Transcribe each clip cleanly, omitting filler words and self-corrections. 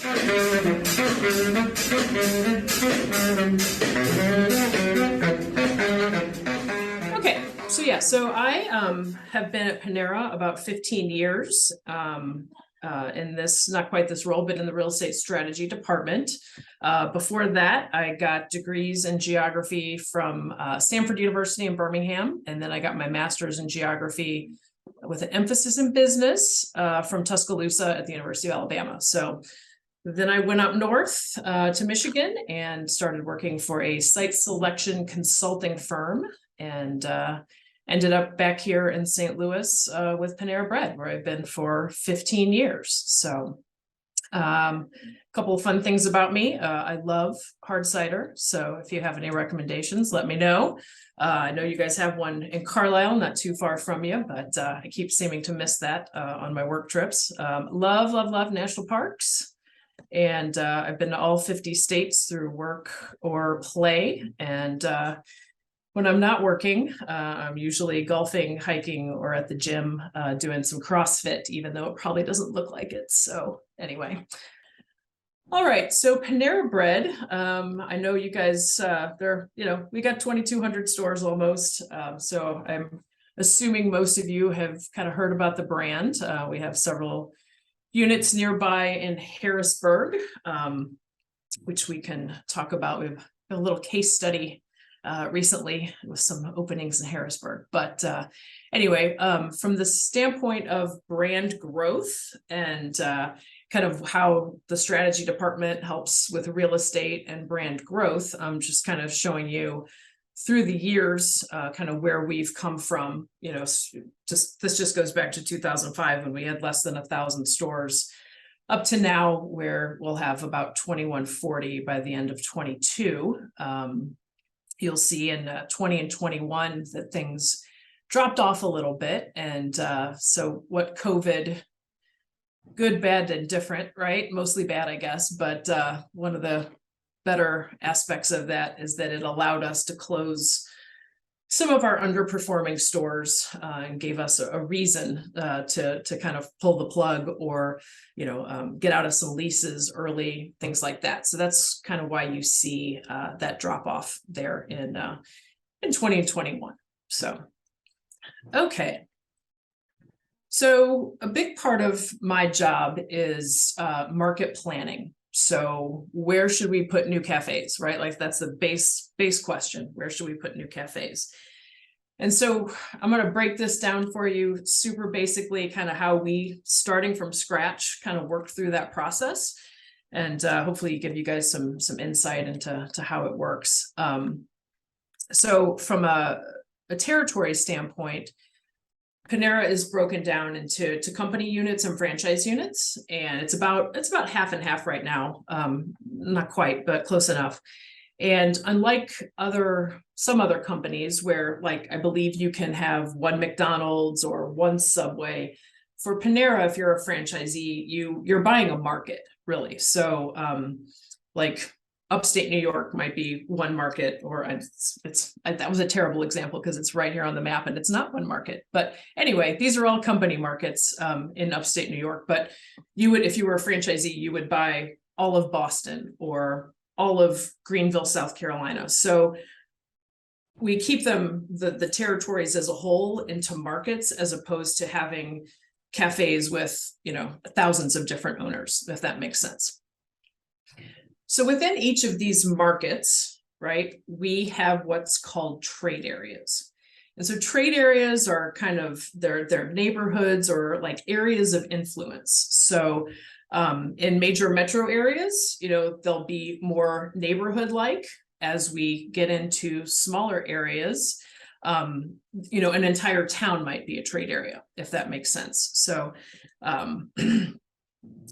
Okay, so I have been at Panera about 15 years in this, not quite this role, but in the real estate strategy department. Before that, I got degrees in geography from Stanford University in Birmingham, and then I got my master's in geography with an emphasis in business from Tuscaloosa at the University of Alabama. So then I went up north to Michigan and started working for a site selection consulting firm, and ended up back here in St. Louis with Panera Bread, where I've been for 15 years. So a couple of fun things about me. I love hard cider. So if you have any recommendations, let me know. I know you guys have one in Carlisle, not too far from you, but I keep seeming to miss that on my work trips. Love national parks. And I've been to all 50 states through work or play. And when I'm not working, I'm usually golfing, hiking, or at the gym doing some CrossFit, even though it probably doesn't look like it. So anyway. All right, so Panera Bread. I know you guys, we got 2,200 stores almost. So I'm assuming most of you have kind of heard about the brand. We have several units nearby in Harrisburg, which we can talk about. We have a little case study recently with some openings in Harrisburg. But anyway, from the standpoint of brand growth and kind of how the strategy department helps with real estate and brand growth, I'm just kind of showing you through the years, kind of where we've come from. This just goes back to 2005 when we had less than 1,000 stores, up to now where we'll have about 2,140 by the end of 22. You'll see in 20 and 21 that things dropped off a little bit. And so what COVID, good, bad, and different, right? Mostly bad, I guess. But one of the better aspects of that is that it allowed us to close some of our underperforming stores and gave us a reason to kind of pull the plug or get out of some leases early, things like that. So that's kind of why you see that drop off there in 2021. So okay, so a big part of my job is market planning. So where should we put new cafes, right? Like that's the base question. Where should we put new cafes? And so I'm going to break this down for you super basically, kind of how we, starting from scratch, kind of worked through that process, and hopefully give you guys some insight into how it works. So from a territory standpoint, Panera is broken down into company units and franchise units, and it's about half and half right now. Not quite, but close enough. And unlike some other companies where, like, I believe you can have one McDonald's or one Subway, for Panera, if you're a franchisee, you're buying a market, really. So like upstate New York might be one market, or that was a terrible example because it's right here on the map and it's not one market. But anyway, these are all company markets in upstate New York. But if you were a franchisee, you would buy all of Boston or all of Greenville, South Carolina. So we keep the territories as a whole into markets, as opposed to having cafes with thousands of different owners, if that makes sense. So within each of these markets, right, we have what's called trade areas. And so trade areas are kind of they're neighborhoods or like areas of influence. So in major metro areas, they'll be more neighborhood-like. As we get into smaller areas, an entire town might be a trade area, if that makes sense. So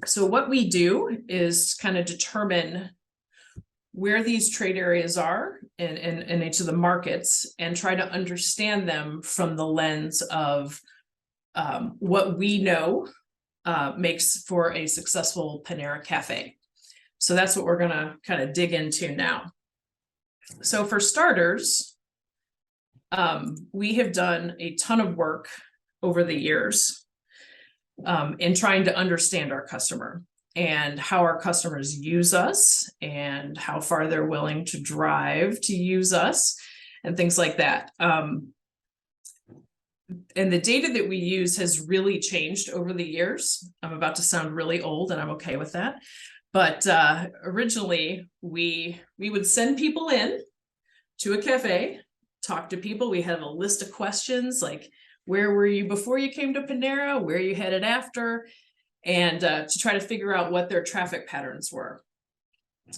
so what we do is kind of determine where these trade areas are in each of the markets and try to understand them from the lens of what we know makes for a successful Panera cafe. So that's what we're going to kind of dig into now. So for starters, we have done a ton of work over the years in trying to understand our customer. and how our customers use us and how far they're willing to drive to use us and things like that. And the data that we use has really changed over the years. I'm about to sound really old, and I'm okay with that. But originally, we would send people in to a cafe, talk to people. We had a list of questions like, where were you before you came to Panera? Where are you headed after? And to try to figure out what their traffic patterns were.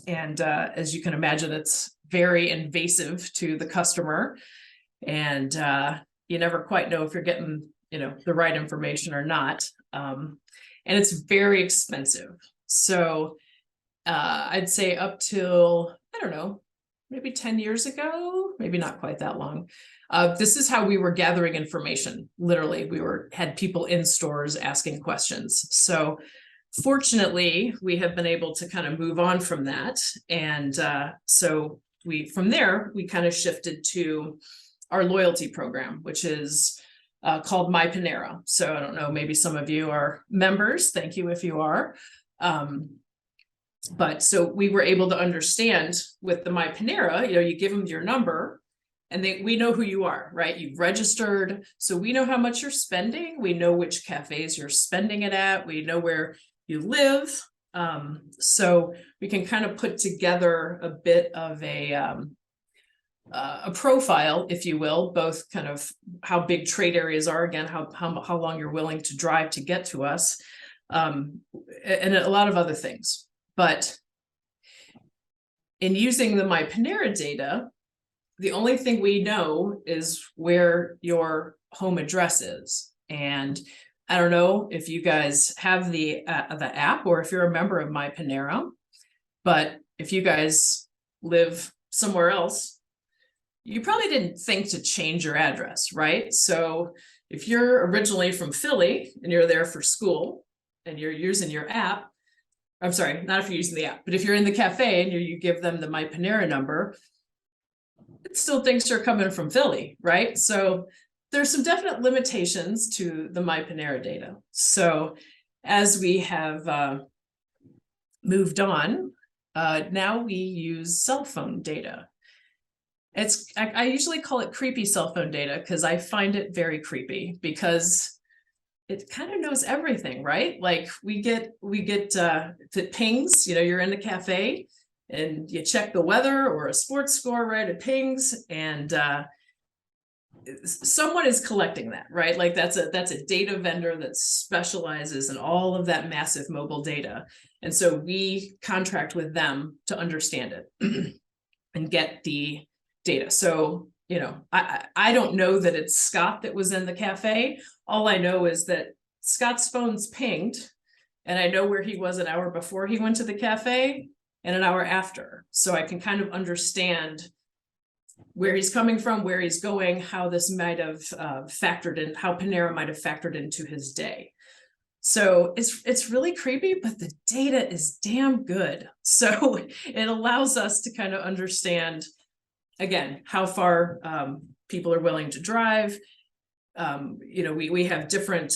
And as you can imagine, it's very invasive to the customer. And you never quite know if you're getting, the right information or not. And it's very expensive. So I'd say up till, I don't know, maybe 10 years ago, maybe not quite that long. This is how we were gathering information. Literally, we had people in stores asking questions. So fortunately, we have been able to kind of move on from that. And so from there, we kind of shifted to our loyalty program, which is called MyPanera. So I don't know, maybe some of you are members. Thank you if you are. But so we were able to understand with the MyPanera, you give them your number and we know who you are, right? You've registered. So we know how much you're spending. We know which cafes you're spending it at. We know where you live. So we can kind of put together a bit of a profile, if you will, both kind of how big trade areas are, again, how long you're willing to drive to get to us, and a lot of other things. But in using the MyPanera data, the only thing we know is where your home address is. And I don't know if you guys have the app or if you're a member of MyPanera, but if you guys live somewhere else, you probably didn't think to change your address, right? So if you're originally from Philly and you're there for school and you're using your app, I'm sorry, not if you're using the app, but if you're in the cafe and you give them the MyPanera number, it still thinks you're coming from Philly, right? So there's some definite limitations to the MyPanera data. So as we have moved on, now we use cell phone data. I usually call it creepy cell phone data because I find it very creepy because it kind of knows everything, right? Like we get if it pings, you're in the cafe and you check the weather or a sports score, right? It pings and someone is collecting that, right? Like that's a data vendor that specializes in all of that massive mobile data. And so we contract with them to understand it and get the data. So, I don't know that it's Scott that was in the cafe. All I know is that Scott's phone's pinged and I know where he was an hour before he went to the cafe and an hour after. So I can kind of understand where he's coming from, where he's going, how this might have factored in, how Panera might have factored into his day. So it's really creepy, but the data is damn good. So it allows us to kind of understand, again, how far people are willing to drive. We have different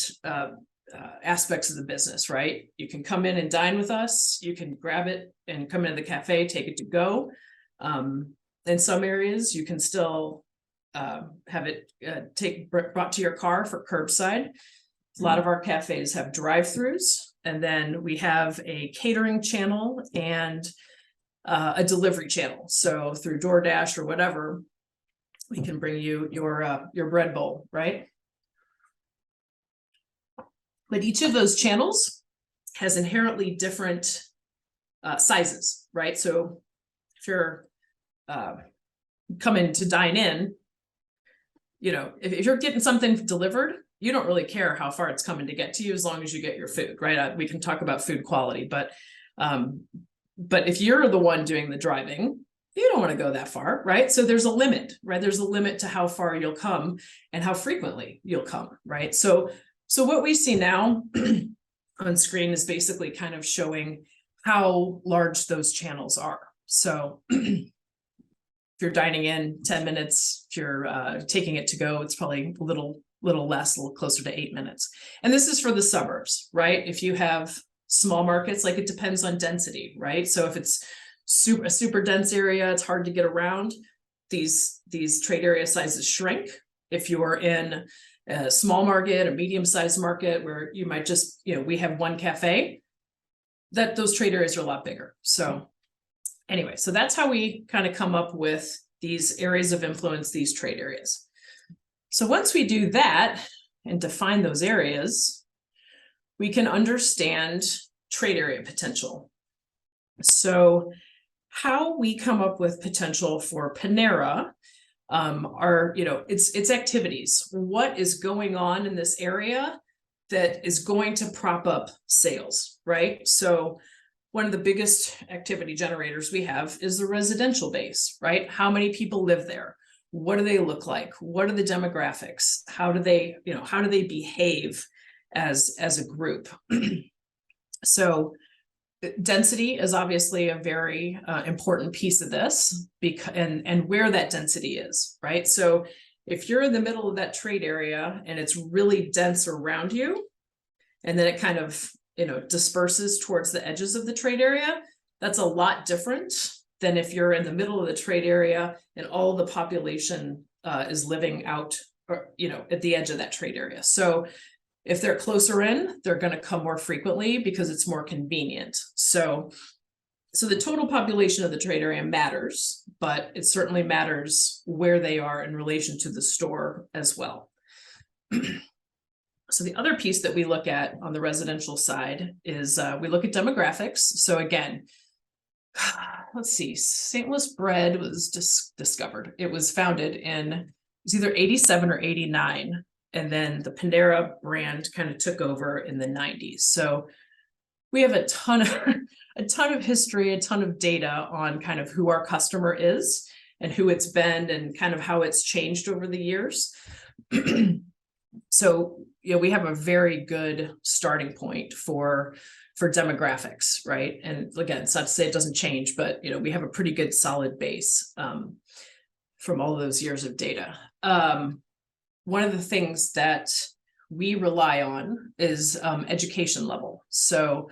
aspects of the business, right? You can come in and dine with us. You can grab it and come into the cafe, take it to go. In some areas, you can still have it brought to your car for curbside. A lot of our cafes have drive-throughs, and then we have a catering channel and a delivery channel. So through DoorDash or whatever, we can bring you your bread bowl, right? But each of those channels has inherently different sizes, right? So if you're coming to dine in, if you're getting something delivered, you don't really care how far it's coming to get to you as long as you get your food, right? We can talk about food quality, but if you're the one doing the driving, you don't want to go that far, right? So there's a limit, right? There's a limit to how far you'll come and how frequently you'll come, right? So what we see now on screen is basically kind of showing how large those channels are. So if you're dining in 10 minutes, if you're taking it to go, it's probably a little less, a little closer to 8 minutes. And this is for the suburbs, right? If you have small markets, like it depends on density, right? So if it's a super dense area, it's hard to get around. These trade area sizes shrink. If you're in a small market, a medium-sized market where you might just, we have one cafe, that those trade areas are a lot bigger. So anyway, so that's how we kind of come up with these areas of influence, these trade areas. So once we do that and define those areas, we can understand trade area potential. So how we come up with potential for Panera are, it's activities. What is going on in this area that is going to prop up sales, right? So one of the biggest activity generators we have is the residential base, right? How many people live there? What do they look like? What are the demographics? How do they behave as a group? So density is obviously a very important piece of this, and where that density is, right? So if you're in the middle of that trade area and it's really dense around you, and then it kind of disperses towards the edges of the trade area, that's a lot different than if you're in the middle of the trade area and all the population is living out, or, at the edge of that trade area. So if they're closer in, they're going to come more frequently because it's more convenient. So the total population of the trade area matters, but it certainly matters where they are in relation to the store as well. So the other piece that we look at on the residential side is we look at demographics. So again, let's see, St. Louis Bread was discovered. It was founded it was either 87 or 89. And then the Panera brand kind of took over in the 90s. So we have a ton of history, a ton of data on kind of who our customer is and who it's been and kind of how it's changed over the years. So, we have a very good starting point for demographics, right? And again, it's not to say it doesn't change, but, we have a pretty good solid base from all of those years of data. One of the things that we rely on is education level. So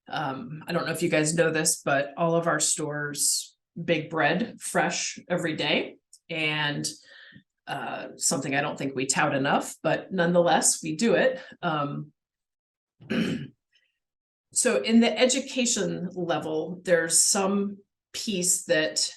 I don't know if you guys know this, but all of our stores bake bread fresh every day. And something I don't think we tout enough, but nonetheless, we do it. So in the education level, there's some piece that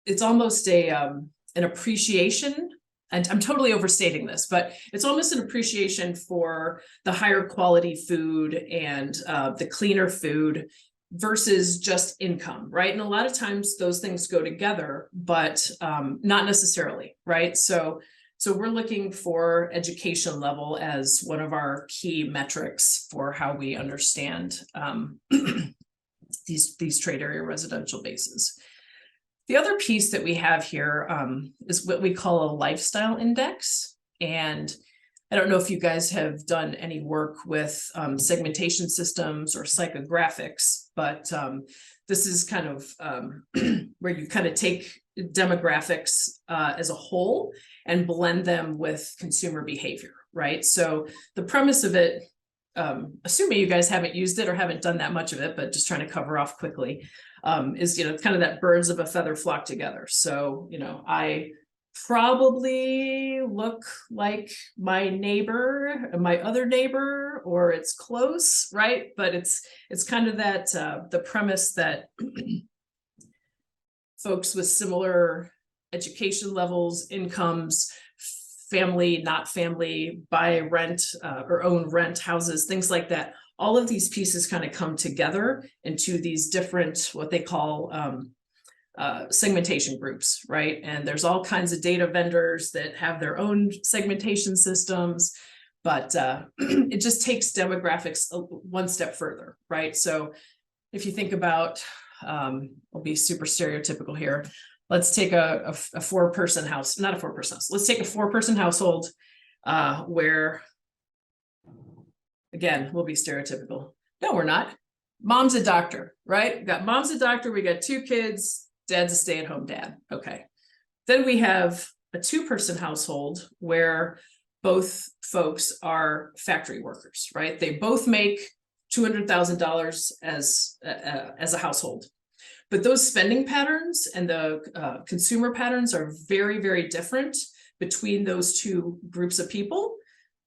it's almost an appreciation, and I'm totally overstating this, but it's almost an appreciation for the higher quality food and the cleaner food versus just income, right? And a lot of times those things go together, but not necessarily, right? So we're looking for education level as one of our key metrics for how we understand these trade area residential bases. The other piece that we have here is what we call a lifestyle index. And I don't know if you guys have done any work with segmentation systems or psychographics, but this is kind of where you kind of take demographics as a whole and blend them with consumer behavior, right? So the premise of it, assuming you guys haven't used it or haven't done that much of it, but just trying to cover off quickly, is, kind of that birds of a feather flock together. So, I probably look like my neighbor, my other neighbor, or it's close, right? But it's kind of that the premise that folks with similar education levels, incomes, family, not family, buy rent or own rent houses, things like that. All of these pieces kind of come together into these different, what they call segmentation groups, right? And there's all kinds of data vendors that have their own segmentation systems, but it just takes demographics one step further, right? So if you think about, I'll be super stereotypical here. Let's take a four-person house, not a four-person house. Let's take a four-person household where, again, we'll be stereotypical. No, we're not. Mom's a doctor, right? We got mom's a doctor. We got two kids. Dad's a stay-at-home dad. Okay. Then we have a two-person household where both folks are factory workers, right? They both make $200,000 as a household. But those spending patterns and the consumer patterns are very, very different between those two groups of people,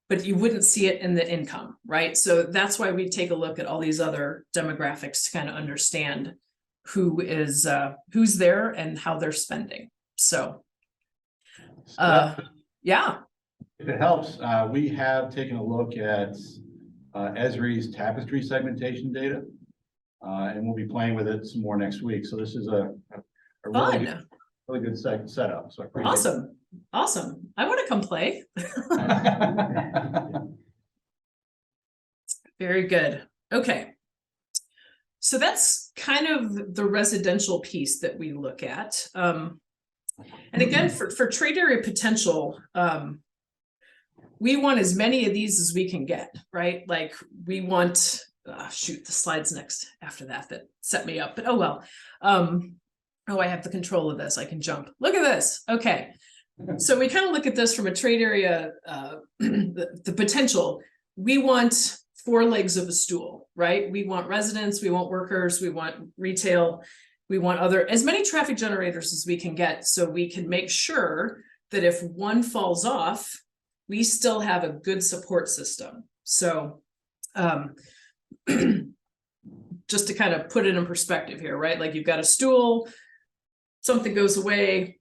but you wouldn't see it in the income, right? So that's why we take a look at all these other demographics to kind of understand who is who's there and how they're spending. So, yeah. If it helps, we have taken a look at Esri's tapestry segmentation data, and we'll be playing with it some more next week. So this is a really good setup. So I appreciate awesome. It. Awesome. I want to come play. Very good. Okay. So that's kind of the residential piece that we look at. And again, for trade area potential, we want as many of these as we can get, right? Like we want, shoot, the slides next after that set me up, but oh well. Oh, I have the control of this. I can jump. Look at this. Okay. So we kind of look at this from a trade area, the potential. We want 4 legs of a stool, right? We want residents, we want workers, we want retail, we want as many traffic generators as we can get, so we can make sure that if one falls off, we still have a good support system. So just to kind of put it in perspective here, right? Like you've got a stool, something goes away,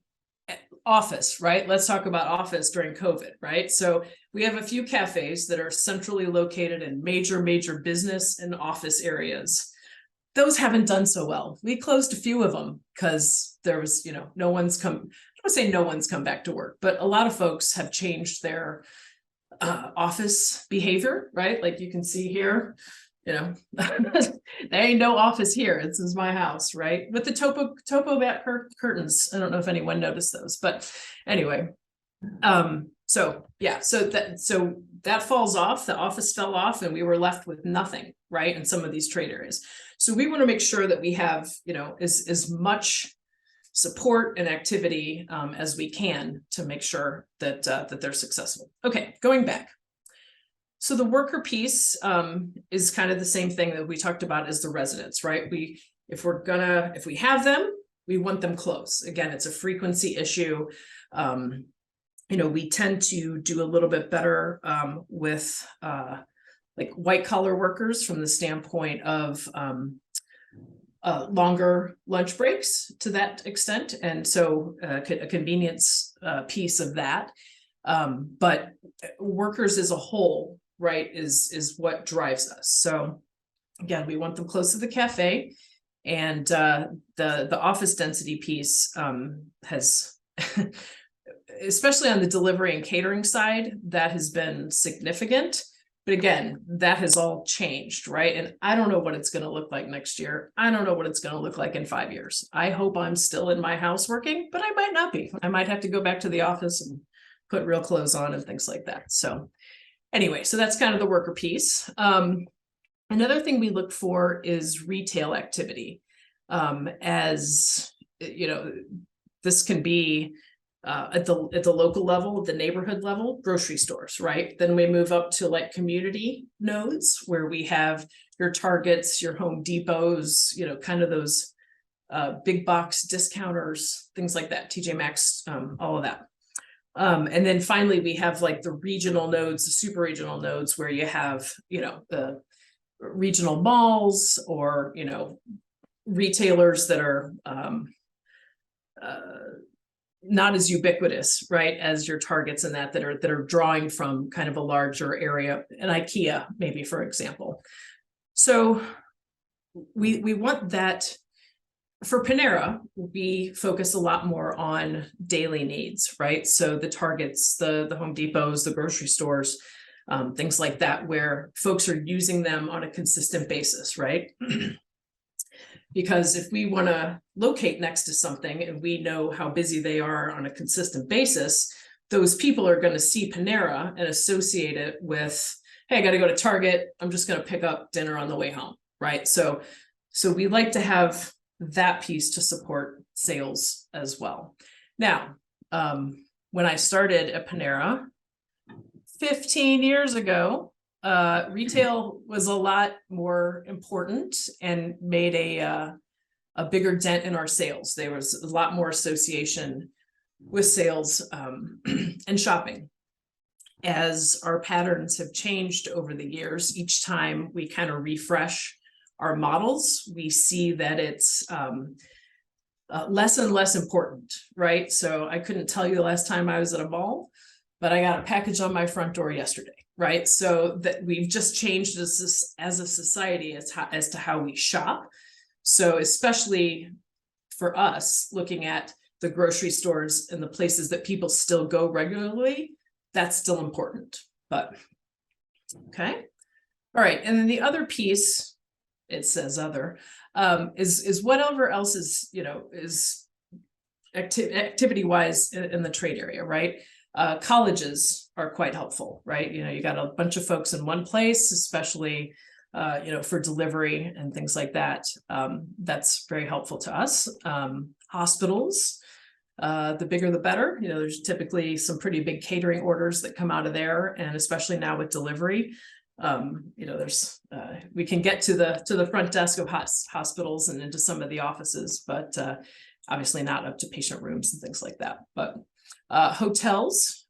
office, right? Let's talk about office during COVID, right? So we have a few cafes that are centrally located in major business and office areas. Those haven't done so well. We closed a few of them because there was, no one's come, I don't say no one's come back to work, but a lot of folks have changed their office behavior, right? Like you can see here, there ain't no office here. This is my house, right? With the topo back curtains. I don't know if anyone noticed those, but anyway. So yeah, so that falls off. The office fell off, and we were left with nothing, right? In some of these trade areas. So we want to make sure that we have, as much support and activity as we can to make sure that that they're successful. Okay, going back. So the worker piece is kind of the same thing that we talked about as the residents, right? If we have them, we want them close. Again, it's a frequency issue. We tend to do a little bit better with like white collar workers from the standpoint of longer lunch breaks to that extent. And so a convenience piece of that. But workers as a whole, right, is what drives us. So again, we want them close to the cafe, and the office density piece has, especially on the delivery and catering side, that has been significant. But again, that has all changed, right? And I don't know what it's going to look like next year. I don't know what it's going to look like in 5 years. I hope I'm still in my house working, but I might not be. I might have to go back to the office and put real clothes on and things like that. So anyway, so that's kind of the worker piece. Another thing we look for is retail activity. As this can be at the local level, the neighborhood level, grocery stores, right? Then we move up to like community nodes where we have your Targets, your Home Depots, kind of those big box discounters, things like that, TJ Maxx, all of that. And then finally, we have like the regional nodes, the super regional nodes, where you have, the regional malls or, retailers that are not as ubiquitous, right, as your Targets and that are drawing from kind of a larger area, an IKEA, maybe, for example. So we want that. For Panera, we focus a lot more on daily needs, right? So the Targets, the Home Depots, the grocery stores, things like that, where folks are using them on a consistent basis, right? Because if we want to locate next to something and we know how busy they are on a consistent basis, those people are going to see Panera and associate it with, hey, I got to go to Target. I'm just going to pick up dinner on the way home, right? So we like to have that piece to support sales as well. Now, when I started at Panera 15 years ago, retail was a lot more important and made a bigger dent in our sales. There was a lot more association with sales and shopping. As our patterns have changed over the years, each time we kind of refresh our models, we see that it's less and less important, right? So I couldn't tell you the last time I was at a mall, but I got a package on my front door yesterday, right? So that we've just changed as a society as to how we shop. So especially for us, looking at the grocery stores and the places that people still go regularly, that's still important. But okay. All right. And then the other piece, it says other, is whatever else is, is activity wise in the trade area, right? Colleges are quite helpful, right? You got a bunch of folks in one place, especially for delivery and things like that. That's very helpful to us. Hospitals, the bigger the better. There's typically some pretty big catering orders that come out of there, and especially now with delivery, there's we can get to the front desk of hospitals and into some of the offices, but obviously not up to patient rooms and things like that. But hotels.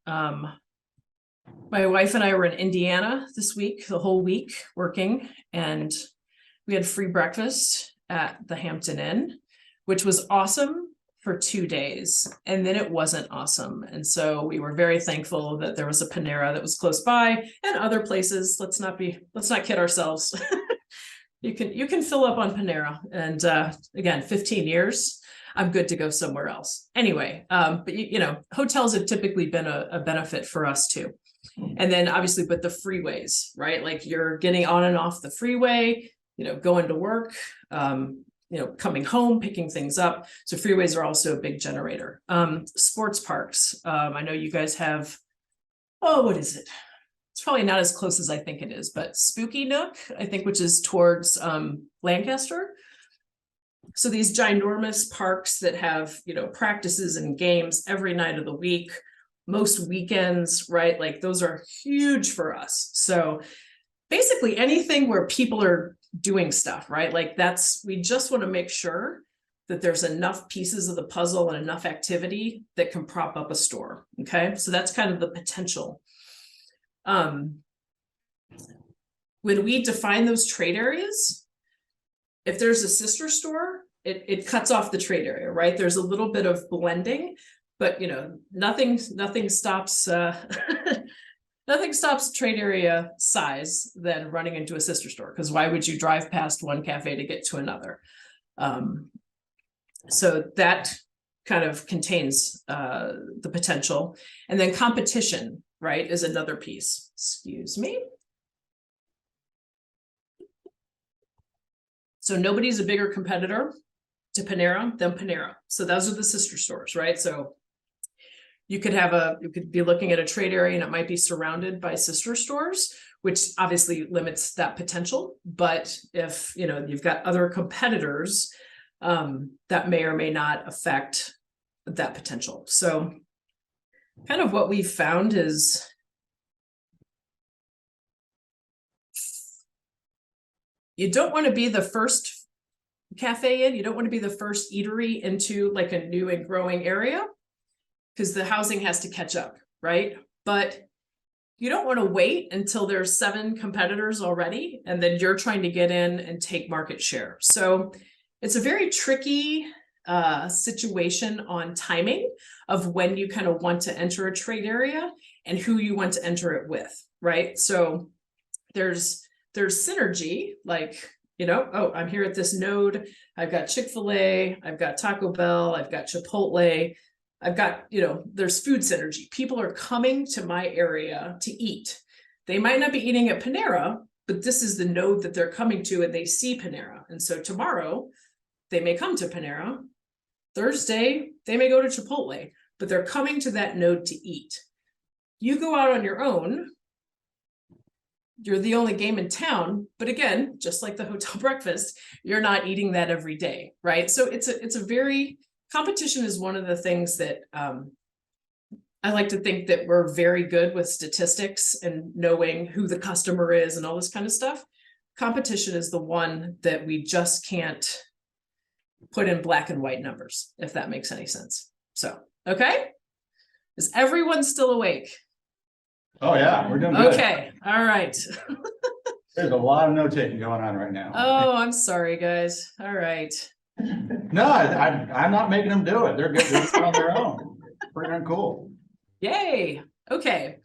My wife and I were in Indiana this week, the whole week working, and we had free breakfast at the Hampton Inn, which was awesome for 2 days, and then it wasn't awesome. And so we were very thankful that there was a Panera that was close by, and other places. Let's not kid ourselves. You can fill up on Panera, and again, 15 years. I'm good to go somewhere else. Anyway, but hotels have typically been a benefit for us too. And then obviously, but the freeways, right? Like you're getting on and off the freeway, going to work, coming home, picking things up. So freeways are also a big generator. Sports parks. I know you guys have, what is it? It's probably not as close as I think it is, but Spooky Nook, I think, which is towards Lancaster. So these ginormous parks that have, practices and games every night of the week, most weekends, right? Like those are huge for us. So basically anything where people are doing stuff, right? Like we just want to make sure that there's enough pieces of the puzzle and enough activity that can prop up a store. Okay. So that's kind of the potential. When we define those trade areas, if there's a sister store, it cuts off the trade area, right? There's a little bit of blending, but nothing stops nothing stops trade area size than running into a sister store, because why would you drive past one cafe to get to another? So that kind of contains the potential. And then competition, right, is another piece. Excuse me. So nobody's a bigger competitor to Panera than Panera. So those are the sister stores, right? So you could be looking at a trade area and it might be surrounded by sister stores, which obviously limits that potential. But if you've got other competitors, that may or may not affect that potential. So kind of what we've found is you don't want to be the first cafe in, you don't want to be the first eatery into like a new and growing area, because the housing has to catch up, right? But you don't want to wait until there's 7 competitors already, and then you're trying to get in and take market share. So it's a very tricky situation on timing of when you kind of want to enter a trade area and who you want to enter it with, right? So there's synergy, like, I'm here at this node, I've got Chick-fil-A, I've got Taco Bell, I've got Chipotle, I've got, there's food synergy. People are coming to my area to eat. They might not be eating at Panera, but this is the node that they're coming to, and they see Panera. And so tomorrow they may come to Panera. Thursday, they may go to Chipotle, but they're coming to that node to eat. You go out on your own, you're the only game in town, but again, just like the hotel breakfast, you're not eating that every day, right? So it's a very, competition is one of the things that I like to think that we're very good with statistics and knowing who the customer is and all this kind of stuff. Competition is the one that we just can't put in black and white numbers, if that makes any sense. So, okay. Is everyone still awake? Oh yeah, we're doing good. Okay, all right. There's a lot of note taking going on right now. Oh, I'm sorry, guys. All right. No, I'm not making them do it. They're good. They're on their own. Pretty darn cool. Yay. Okay.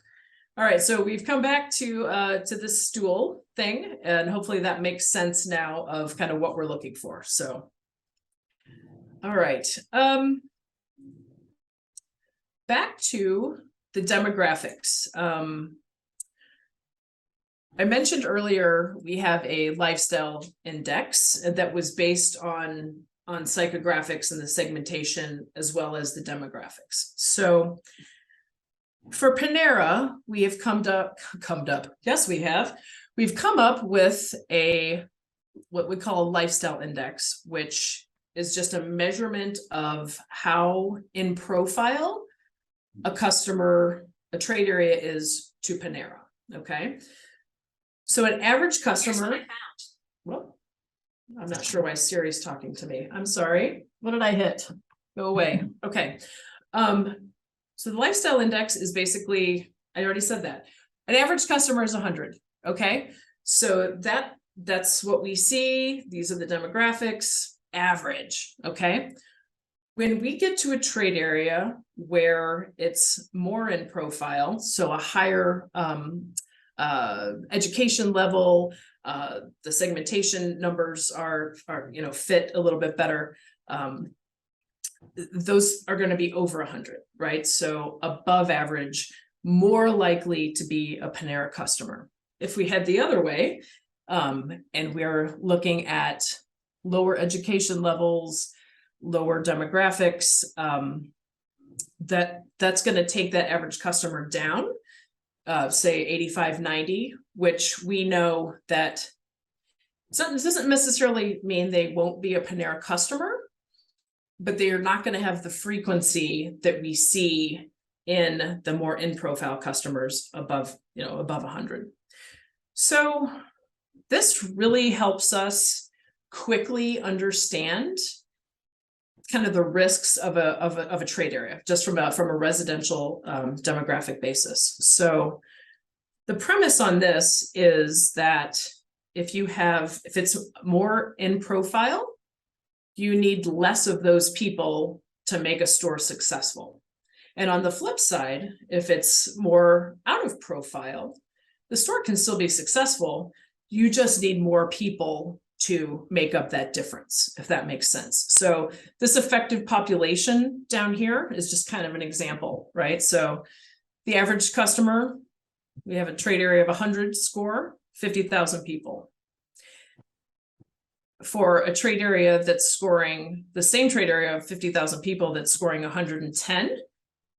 All right. So we've come back to this stool thing, and hopefully that makes sense now of kind of what we're looking for. So, all right. Back to the demographics. I mentioned earlier we have a lifestyle index that was based on psychographics and the segmentation as well as the demographics. So for Panera, we have yes, we have. We've come up with what we call a lifestyle index, which is just a measurement of how in profile a trade area is to Panera. Okay. So an average customer, well, I'm not sure why Siri's talking to me. I'm sorry. What did I hit? Go away. Okay. So the lifestyle index is basically, I already said that. An average customer is 100. Okay. So that's what we see. These are the demographics, average. Okay. When we get to a trade area where it's more in profile, so a higher education level, the segmentation numbers are fit a little bit better. Those are going to be over 100, right? So above average, more likely to be a Panera customer. If we head the other way, and we're looking at lower education levels, lower demographics, that's going to take that average customer down, say 85, 90, which we know that this doesn't necessarily mean they won't be a Panera customer, but they are not going to have the frequency that we see in the more in-profile customers above 100. So this really helps us quickly understand kind of the risks of a trade area, just from a residential demographic basis. So the premise on this is that if it's more in profile, you need less of those people to make a store successful. And on the flip side, if it's more out of profile, the store can still be successful. You just need more people to make up that difference, if that makes sense. So this effective population down here is just kind of an example, right? So the average customer, we have a trade area of 100 score, 50,000 people. For a trade area that's scoring, the same trade area of 50,000 people that's scoring 110,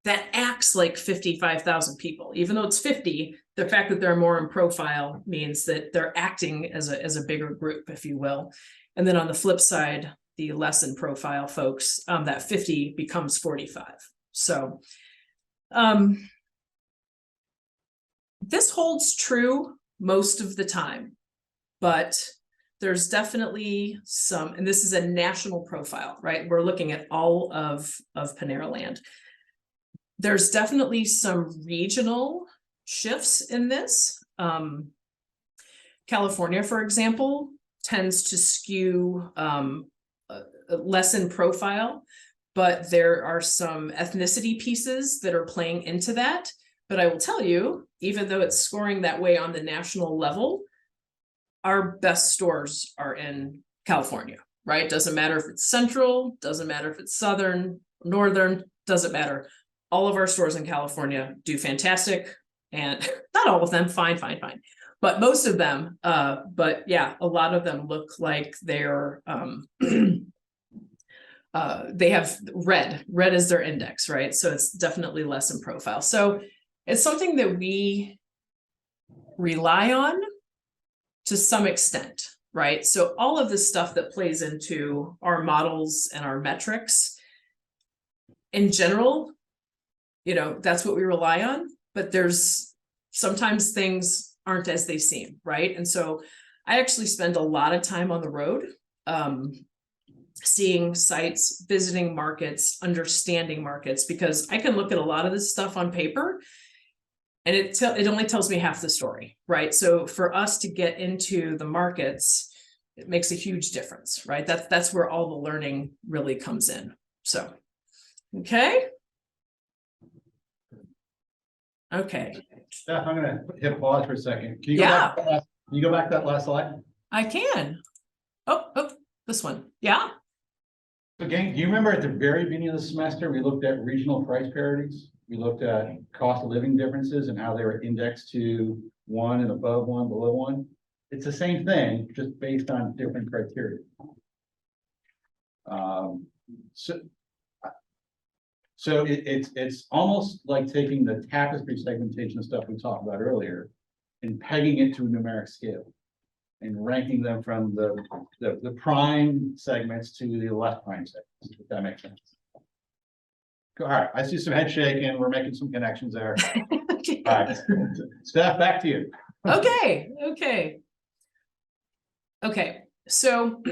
that acts like 55,000 people. Even though it's 50, the fact that they're more in profile means that they're acting as a bigger group, if you will. And then on the flip side, the less in profile folks, that 50 becomes 45. So this holds true most of the time, but there's definitely some, and this is a national profile, right? We're looking at all of Panera land. There's definitely some regional shifts in this. California, for example, tends to skew less in profile, but there are some ethnicity pieces that are playing into that. But I will tell you, even though it's scoring that way on the national level, our best stores are in California, right? Doesn't matter if it's central, doesn't matter if it's southern, northern, doesn't matter. All of our stores in California do fantastic, and not all of them, fine, but most of them, but yeah, a lot of them look like they're, they have red is their index, right? So it's definitely less in profile. So it's something that we rely on to some extent, right? So all of this stuff that plays into our models and our metrics, in general, that's what we rely on, but there's sometimes things aren't as they seem, right? And so I actually spend a lot of time on the road, seeing sites, visiting markets, understanding markets, because I can look at a lot of this stuff on paper and it only tells me half the story, right? So for us to get into the markets, it makes a huge difference, right? That's where all the learning really comes in. So, okay. Okay. Steph, I'm gonna hit pause for a second. Can you go back to that last slide? I can. Oh, this one. Yeah. Again, do you remember at the very beginning of the semester, we looked at regional price parities? We looked at cost of living differences and how they were indexed to one and above one, below one. It's the same thing, just based on different criteria. So it's almost like taking the tapestry segmentation stuff we talked about earlier and pegging it to a numeric scale and ranking them from the prime segments to the less prime segments, if that makes sense. All right, I see some head shaking. We're making some connections there. Okay. All right, Steph, back to you. Okay. So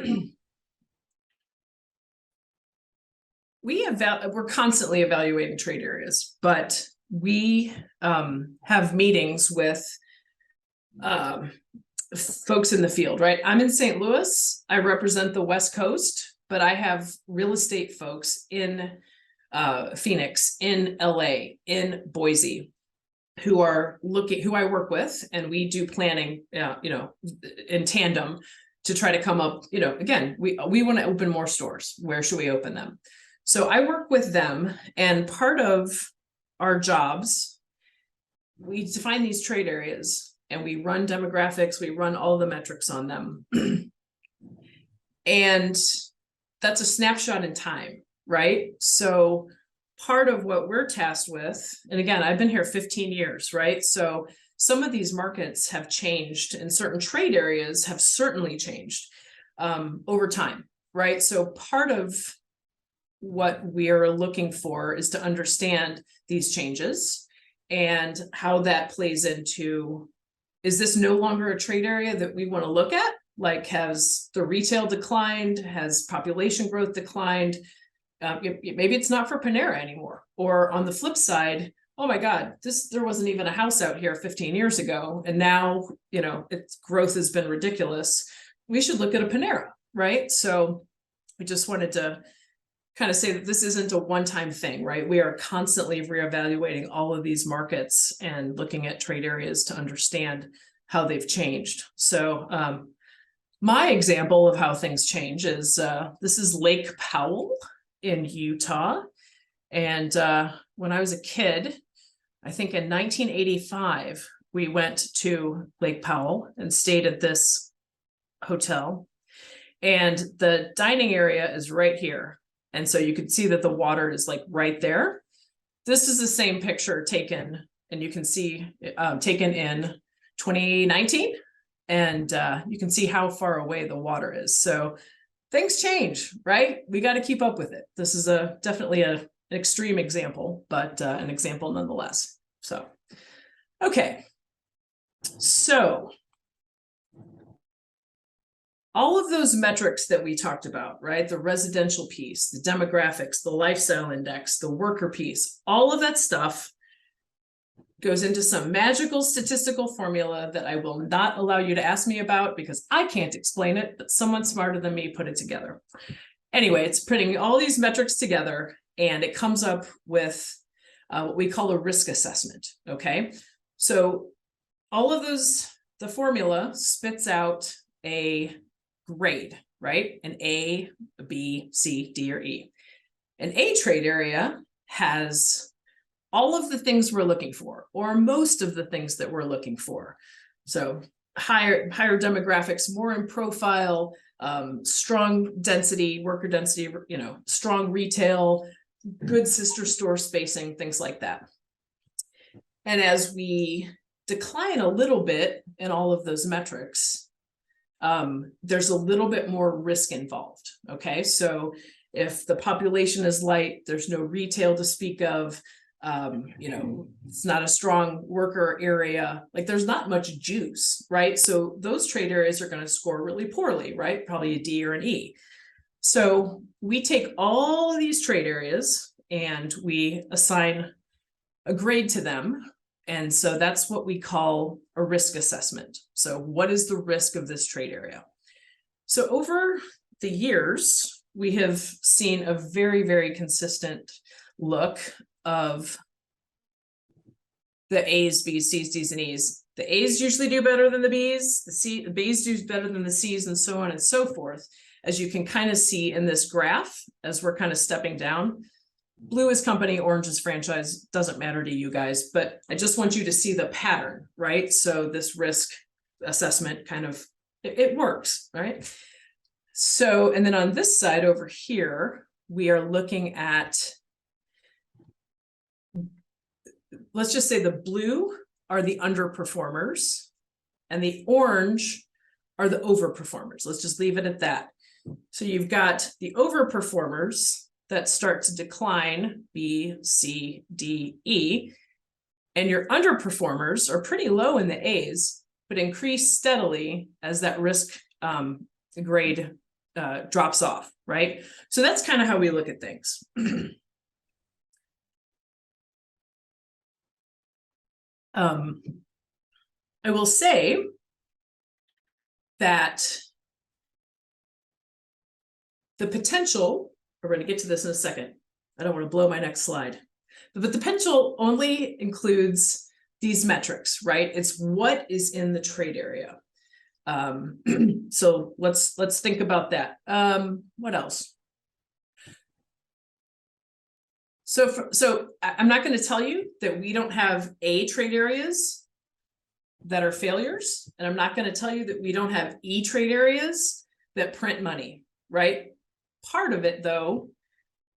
we're constantly evaluating trade areas, but we have meetings with folks in the field, right? I'm in St. Louis. I represent the West Coast, but I have real estate folks in Phoenix, in LA, in Boise, who I work with, and we do planning, in tandem to try to come up, again, we want to open more stores. Where should we open them? So I work with them, and part of our jobs, we define these trade areas and we run demographics, we run all the metrics on them. And that's a snapshot in time, right? So part of what we're tasked with, and again, I've been here 15 years, right? So some of these markets have changed and certain trade areas have certainly changed over time, right? So part of what we are looking for is to understand these changes and how that plays into, is this no longer a trade area that we want to look at? Like, has the retail declined? Has population growth declined? Maybe it's not for Panera anymore. Or on the flip side, oh my God, there wasn't even a house out here 15 years ago. And now, its growth has been ridiculous. We should look at a Panera, right? So we just wanted to kind of say that this isn't a one-time thing, right? We are constantly reevaluating all of these markets and looking at trade areas to understand how they've changed. So my example of how things change is, this is Lake Powell in Utah. And when I was a kid, I think in 1985, we went to Lake Powell and stayed at this hotel. And the dining area is right here. And so you can see that the water is like right there. This is the same picture taken, and you can see taken in 2019. And you can see how far away the water is. So things change, right? We got to keep up with it. This is definitely an extreme example, but an example nonetheless. So, okay. So all of those metrics that we talked about, right? The residential piece, the demographics, the lifestyle index, the worker piece, all of that stuff goes into some magical statistical formula that I will not allow you to ask me about because I can't explain it, but someone smarter than me put it together. Anyway, it's putting all these metrics together and it comes up with what we call a risk assessment, okay? So all of those, the formula spits out a grade, right? An A, a B, C, D, or E. An A trade area has all of the things we're looking for, or most of the things that we're looking for. So higher demographics, more in profile, strong density, worker density, strong retail, good sister store spacing, things like that. And as we decline a little bit in all of those metrics, there's a little bit more risk involved. Okay, so if the population is light, there's no retail to speak of, It's not a strong worker area. Like there's not much juice, right? So those trade areas are going to score really poorly, right? Probably a D or an E. So we take all of these trade areas and we assign a grade to them. And so that's what we call a risk assessment. So what is the risk of this trade area? So over the years, we have seen a very, very consistent look of the A's, B's, C's, D's, and E's. The A's usually do better than the B's, the B's do better than the C's, and so on and so forth. As you can kind of see in this graph, as we're kind of stepping down, blue is company, orange is franchise, doesn't matter to you guys, but I just want you to see the pattern, right? So this risk assessment kind of, it works, right? So, and then on this side over here, we are looking at, let's just say the blue are the underperformers and the orange are the overperformers. Let's just leave it at that. So you've got the overperformers that start to decline, B, C, D, E, and your underperformers are pretty low in the A's, but increase steadily as that risk grade drops off, right? So that's kind of how we look at things. I will say that the potential, we're going to get to this in a second. I don't want to blow my next slide, but the potential only includes these metrics, right? It's what is in the trade area. So let's think about that. What else? So I'm not going to tell you that we don't have A trade areas that are failures, and I'm not going to tell you that we don't have E trade areas that print money, right? Part of it, though,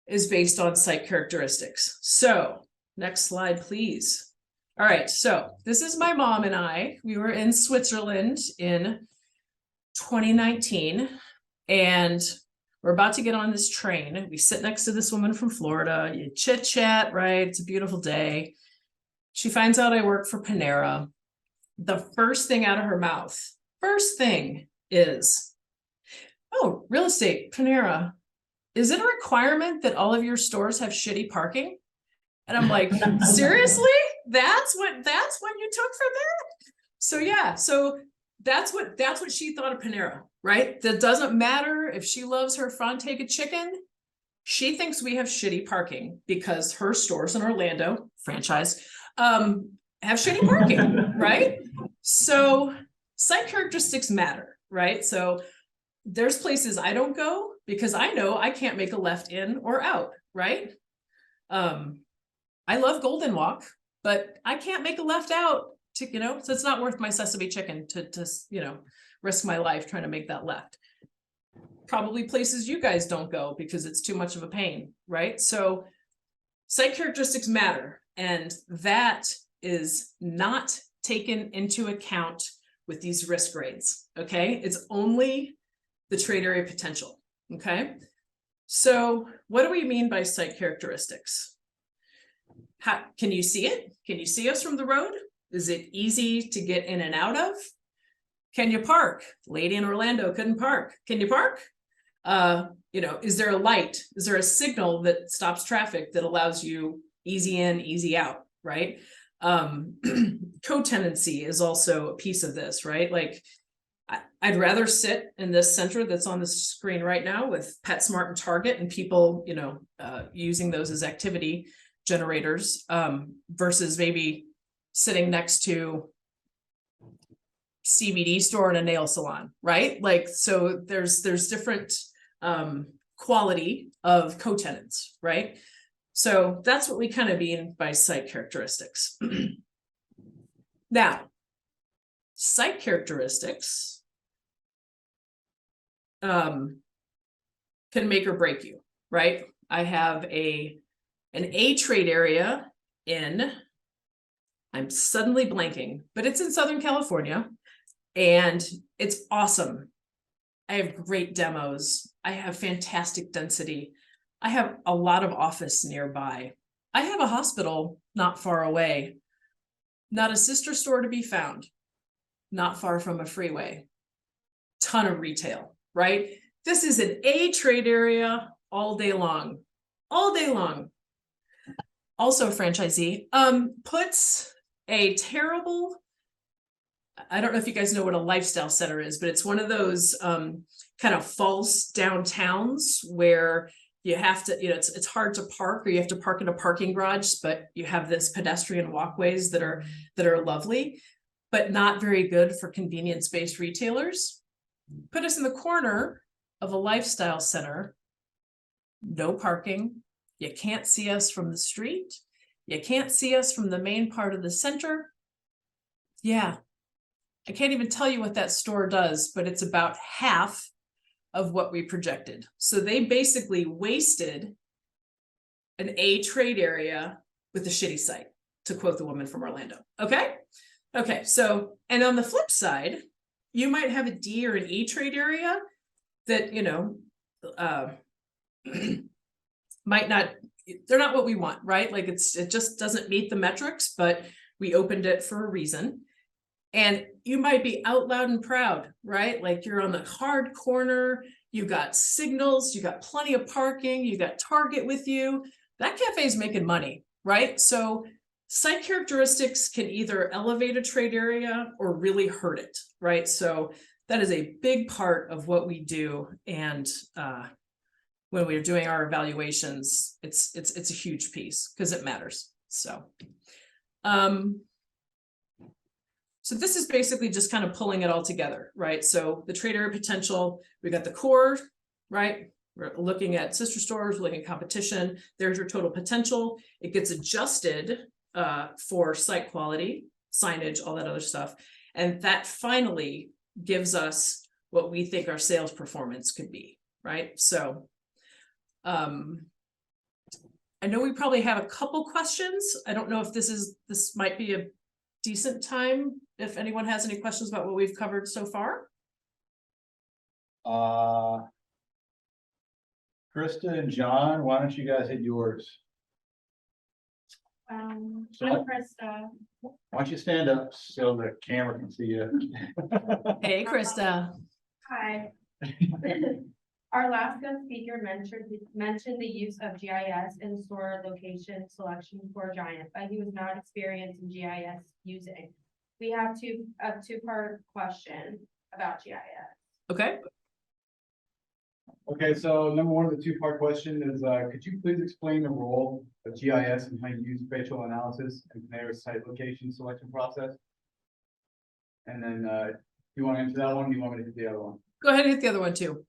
is based on site characteristics. So next slide, please. All right, so this is my mom and I. We were in Switzerland in 2019, and we're about to get on this train. We sit next to this woman from Florida. You chit chat, right? It's a beautiful day. She finds out I work for Panera. The first thing out of her mouth, first thing is, oh, real estate, Panera. Is it a requirement that all of your stores have shitty parking? And I'm like, seriously? That's what you took from that? So yeah, so that's what she thought of Panera, right? That doesn't matter if she loves her Frontega chicken. She thinks we have shitty parking because her stores in Orlando, franchise, have shitty parking, right? So site characteristics matter, right? So there's places I don't go because I know I can't make a left in or out, right? I love Golden Walk, but I can't make a left out to, so it's not worth my sesame chicken to risk my life trying to make that left. Probably places you guys don't go because it's too much of a pain, right? So site characteristics matter, and that is not taken into account with these risk grades, okay? It's only the trade area potential, okay? So what do we mean by site characteristics? Can you see it? Can you see us from the road? Is it easy to get in and out of? Can you park? Lady in Orlando couldn't park. Can you park? Is there a light? Is there a signal that stops traffic that allows you easy in, easy out, right? Co-tenancy is also a piece of this, right? Like I'd rather sit in this center that's on the screen right now with PetSmart and Target and people, using those as activity generators, versus maybe sitting next to CBD store and a nail salon, right? Like, so there's different quality of co-tenants, right? So that's what we kind of mean by site characteristics. Now, site characteristics can make or break you, right? I have an A trade area in, I'm suddenly blanking, but it's in Southern California and it's awesome. I have great demos. I have fantastic density. I have a lot of office nearby. I have a hospital not far away, not a sister store to be found, not far from a freeway, ton of retail, right? This is an A trade area all day long, all day long. Also a franchisee, puts a terrible, I don't know if you guys know what a lifestyle center is, but it's one of those kind of false downtowns where you have to, it's hard to park, or you have to park in a parking garage, but you have this pedestrian walkways that are lovely, but not very good for convenience-based retailers. Put us in the corner of a lifestyle center, no parking. You can't see us from the street. You can't see us from the main part of the center. Yeah, I can't even tell you what that store does, but it's about half of what we projected. So they basically wasted an A trade area with a shitty site, to quote the woman from Orlando. Okay. Okay. So, and on the flip side, you might have a D or an E trade area that, might not, they're not what we want, right? Like it just doesn't meet the metrics, but we opened it for a reason. And you might be out loud and proud, right? Like you're on the hard corner, you got signals, you got plenty of parking, you got Target with you. That cafe is making money, right? So site characteristics can either elevate a trade area or really hurt it, right? So that is a big part of what we do. And when we're doing our evaluations, it's a huge piece because it matters. So so this is basically just kind of pulling it all together, right? So the trade area potential, we got the core, right? We're looking at sister stores, we're looking at competition. There's your total potential. It gets adjusted for site quality, signage, all that other stuff. And that finally gives us what we think our sales performance could be, right? So I know we probably have a couple questions. I don't know if this might be a decent time if anyone has any questions about what we've covered so far. Krista and John, why don't you guys hit yours? I'm So- Krista. Why don't you stand up so the camera can see you? Hey, Krista. Hi. Our last guest speaker mentioned the use of GIS in store location selection for Giant, but he was not experienced in GIS using. We have a two-part question about GIS. Okay. Okay, so number one of the two-part question is, could you please explain the role of GIS and how you use spatial analysis in Panera's site location selection process? And then, do you want to answer that one? Or do you want me to hit the other one? Go ahead and hit the other one too.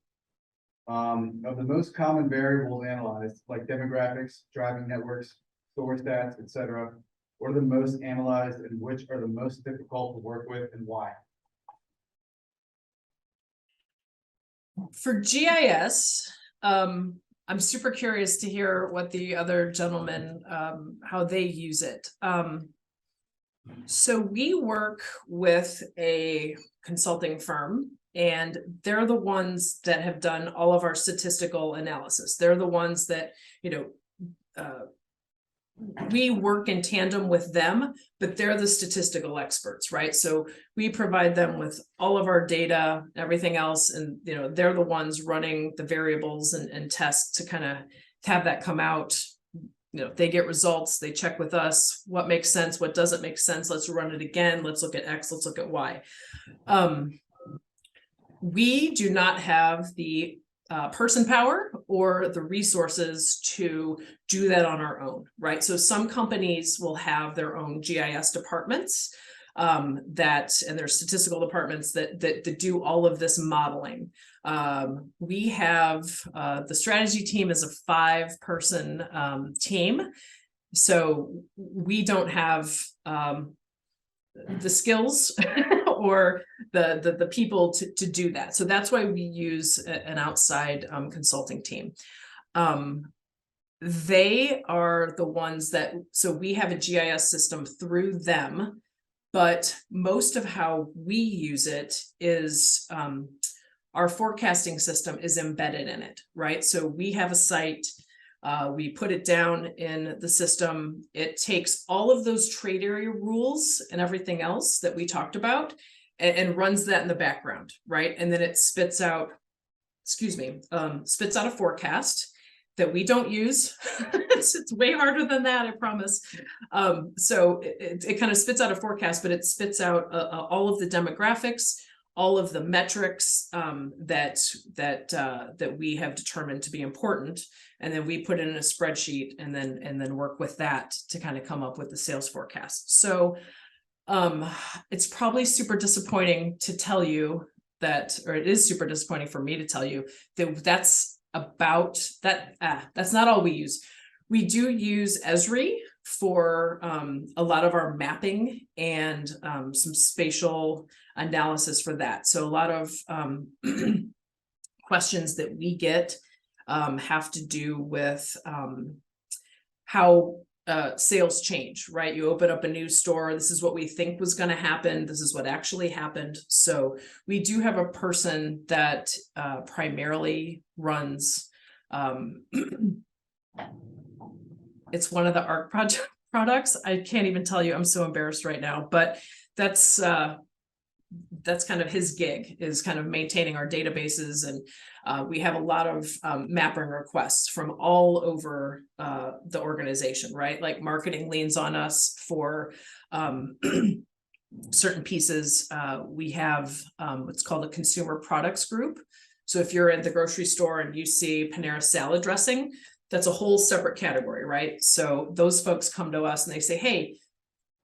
Of the most common variables analyzed, like demographics, driving networks, store stats, etc., what are the most analyzed and which are the most difficult to work with and why? For GIS, I'm super curious to hear what the other gentlemen, how they use it. So we work with a consulting firm, and they're the ones that have done all of our statistical analysis. They're the ones that, we work in tandem with them, but they're the statistical experts, right? So we provide them with all of our data, everything else, and they're the ones running the variables and tests to kind of have that come out. They get results, they check with us, what makes sense, what doesn't make sense, let's run it again, let's look at X, let's look at Y. We do not have the person power or the resources to do that on our own, right? So some companies will have their own GIS departments and their statistical departments that do all of this modeling. We have the strategy team is a 5-person team, so we don't have the skills or the people to do that. So that's why we use an outside consulting team. They are the ones so we have a GIS system through them, but most of how we use it is our forecasting system is embedded in it, right? So we have a site, We put it down in the system. It takes all of those trade area rules and everything else that we talked about and runs that in the background, right? And then it spits out, spits out a forecast that we don't use. It's way harder than that, I promise. So it kind of spits out a forecast, but it spits out all of the demographics, all of the metrics that we have determined to be important, and then we put it in a spreadsheet and then work with that to kind of come up with the sales forecast. So it's probably super disappointing to tell you that, or it is super disappointing for me to tell you that that's about that. That's not all we use. We do use Esri for a lot of our mapping and some spatial analysis for that. So a lot of questions that we get have to do with how sales change, right? You open up a new store. This is what we think was going to happen. This is what actually happened. So we do have a person that primarily runs. It's one of the ARC products. I can't even tell you. I'm so embarrassed right now, but that's kind of his gig, is kind of maintaining our databases. And we have a lot of mapping requests from all over the organization, right? Like marketing leans on us for certain pieces. We have what's called a consumer products group. So if you're in the grocery store and you see Panera salad dressing, that's a whole separate category, right? So those folks come to us and they say, hey,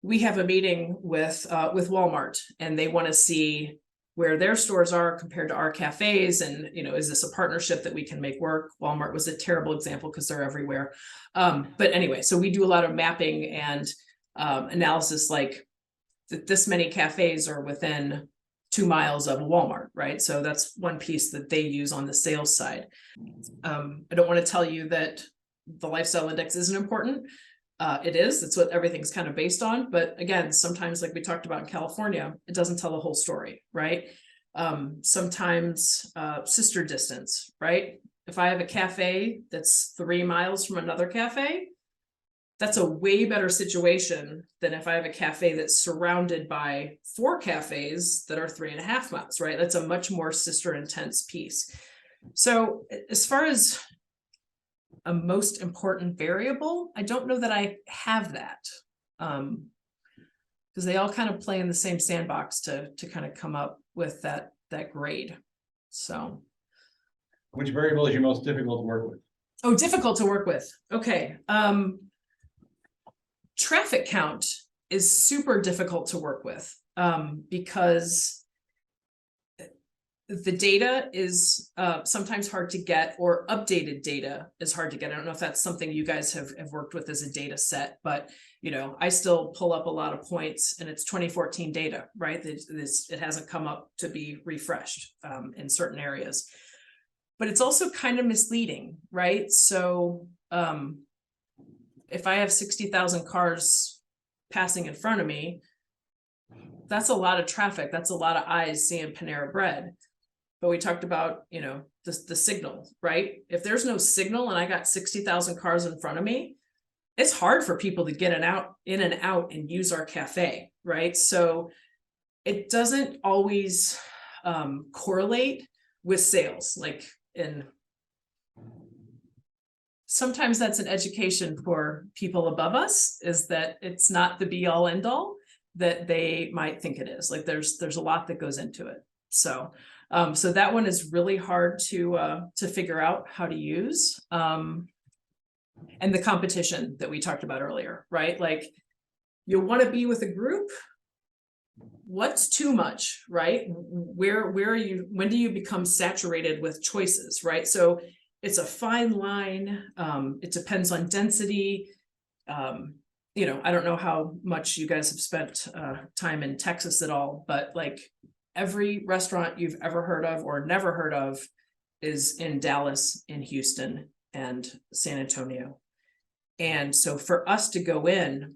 we have a meeting with Walmart and they want to see where their stores are compared to our cafes. And, you know, is this a partnership that we can make work? Walmart was a terrible example because they're everywhere. But anyway, so we do a lot of mapping and analysis, like this many cafes are within 2 miles of a Walmart, right? So that's one piece that they use on the sales side. I don't want to tell you that the lifestyle index isn't important. It is. It's what everything's kind of based on. But again, sometimes, like we talked about in California, it doesn't tell the whole story, right? Sometimes sister distance, right? If I have a cafe that's 3 miles from another cafe, that's a way better situation than if I have a cafe that's surrounded by 4 cafes that are 3.5 miles, right? That's a much more sister intense piece. So as far as a most important variable, I don't know that I have that, because they all kind of play in the same sandbox to kind of come up with that grade. So, which variable is your most difficult to work with? Oh, difficult to work with. Okay. Traffic count is super difficult to work with because the data is sometimes hard to get, or updated data is hard to get. I don't know if that's something you guys have worked with as a data set, but you know, I still pull up a lot of points and it's 2014 data, right? It hasn't come up to be refreshed in certain areas, but it's also kind of misleading, right? So if I have 60,000 cars passing in front of me, that's a lot of traffic. That's a lot of eyes seeing Panera Bread. But we talked about, you know, the signal, right? If there's no signal and I got 60,000 cars in front of me, it's hard for people to get in and out and use our cafe, right? So it doesn't always correlate with sales. Like sometimes that's an education for people above us, is that it's not the be all end all that they might think it is. Like there's a lot that goes into it. So so that one is really hard to figure out how to use. And the competition that we talked about earlier, right? Like you want to be with a group. What's too much, right? Where are you, when do you become saturated with choices, right? So it's a fine line. It depends on density. You know, I don't know how much you guys have spent time in Texas at all, but like every restaurant you've ever heard of or never heard of is in Dallas, in Houston, and San Antonio. And so for us to go in,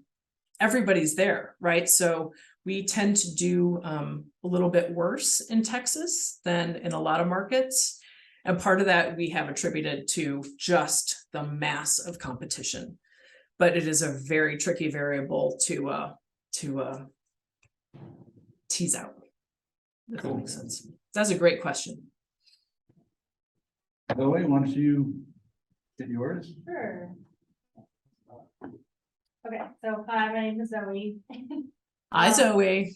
everybody's there, right? So we tend to do a little bit worse in Texas than in a lot of markets. And part of that we have attributed to just the mass of competition. But it is a very tricky variable to tease out. If that makes sense. That's a great question. Zoe, why don't you get yours? Sure. Okay, so hi, my name is Zoe. Hi, Zoe.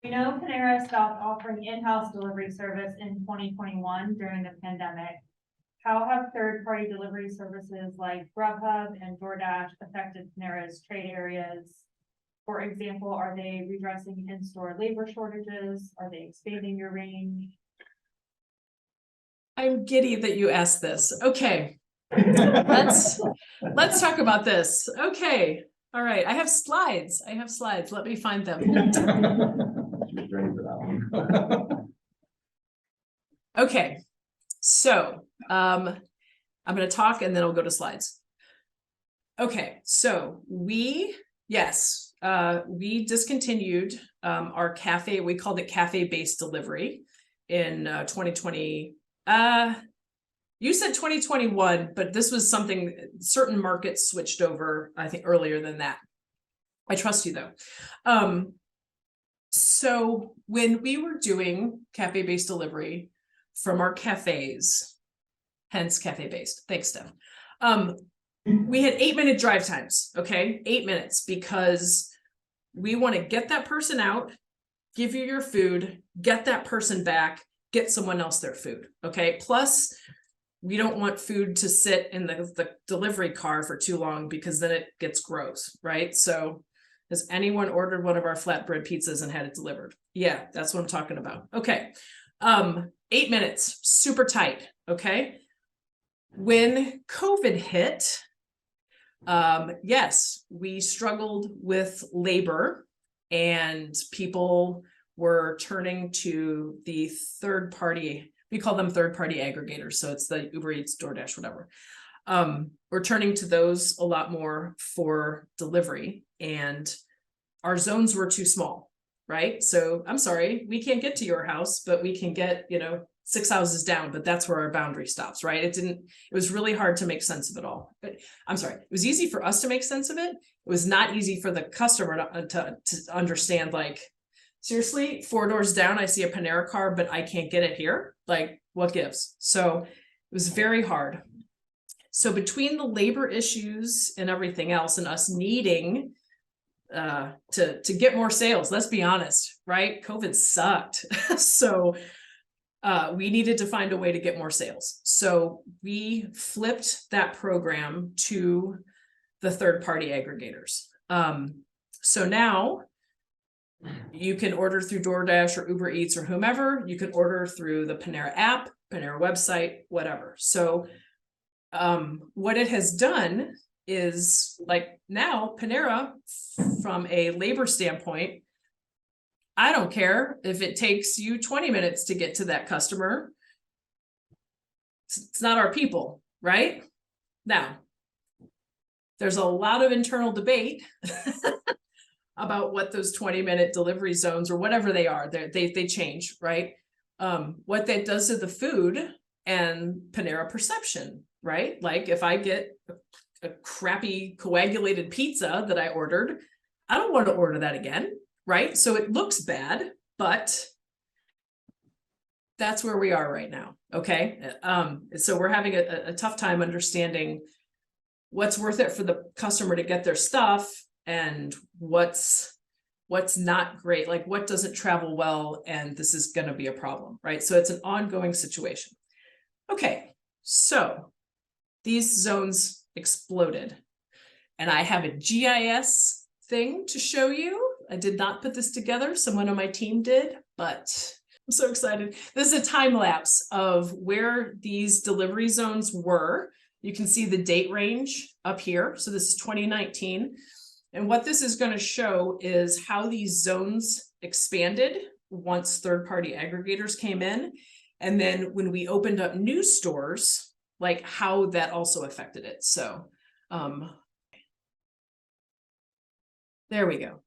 We know Panera stopped offering in-house delivery service in 2021 during the pandemic. How have third-party delivery services like Grubhub and DoorDash affected Panera's trade areas? For example, are they redressing in-store labor shortages? Are they expanding your range? I'm giddy that you asked this. Okay. Let's talk about this. Okay. All right. I have slides. Let me find them. She was ready for that one. Okay. So, I'm going to talk and then I'll go to slides. Okay. So we discontinued, our cafe. We called it cafe-based delivery in 2020. You said 2021, but this was something certain markets switched over, I think, earlier than that. I trust you though. So when we were doing cafe-based delivery from our cafes, hence cafe-based, thanks, Steph. We had 8-minute drive times, okay? 8 minutes, because we want to get that person out, give you your food, get that person back, get someone else their food, okay? Plus, we don't want food to sit in the delivery car for too long because then it gets gross, right? So has anyone ordered one of our flatbread pizzas and had it delivered? Yeah, that's what I'm talking about. Okay. 8 minutes, super tight, okay? When COVID hit, yes, we struggled with labor and people were turning to the third party. We call them third party aggregators. So it's the Uber Eats, DoorDash, whatever. We're turning to those a lot more for delivery, and our zones were too small, right? So I'm sorry, we can't get to your house, but we can get, 6 houses down, but that's where our boundary stops, right? It was really hard to make sense of it all. But I'm sorry, it was easy for us to make sense of it. It was not easy for the customer to understand, like, seriously, 4 doors down, I see a Panera car, but I can't get it here. Like, what gives? So it was very hard. So between the labor issues and everything else, and us needing to get more sales, let's be honest, right? COVID sucked. So we needed to find a way to get more sales. So we flipped that program to the third-party aggregators. So now you can order through DoorDash or Uber Eats or whomever. You can order through the Panera app, Panera website, whatever. So what it has done is, like, now Panera, from a labor standpoint, I don't care if it takes you 20 minutes to get to that customer. It's not our people, right? Now, there's a lot of internal debate about what those 20-minute delivery zones or whatever they are, they change, right? What that does to the food and Panera perception, right? Like, if I get a crappy coagulated pizza that I ordered, I don't want to order that again, right? So it looks bad, but that's where we are right now, okay? So we're having a tough time understanding what's worth it for the customer to get their stuff and what's not great, like what doesn't travel well, and this is going to be a problem, right? So it's an ongoing situation. Okay, so these zones exploded, and I have a GIS thing to show you. I did not put this together, someone on my team did, but I'm so excited. This is a time lapse of where these delivery zones were. You can see the date range up here. So this is 2019. And what this is going to show is how these zones expanded once third-party aggregators came in. And then when we opened up new stores, like how that also affected it. So there we go.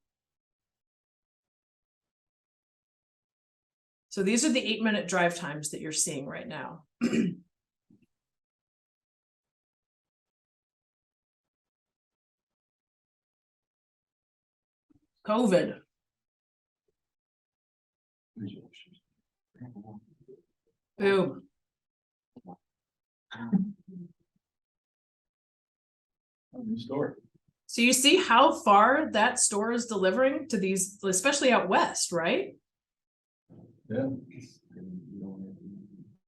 So these are the 8-minute drive times that you're seeing right now. COVID. Ooh. New store. So you see how far that store is delivering to these, especially out west, right? Yeah.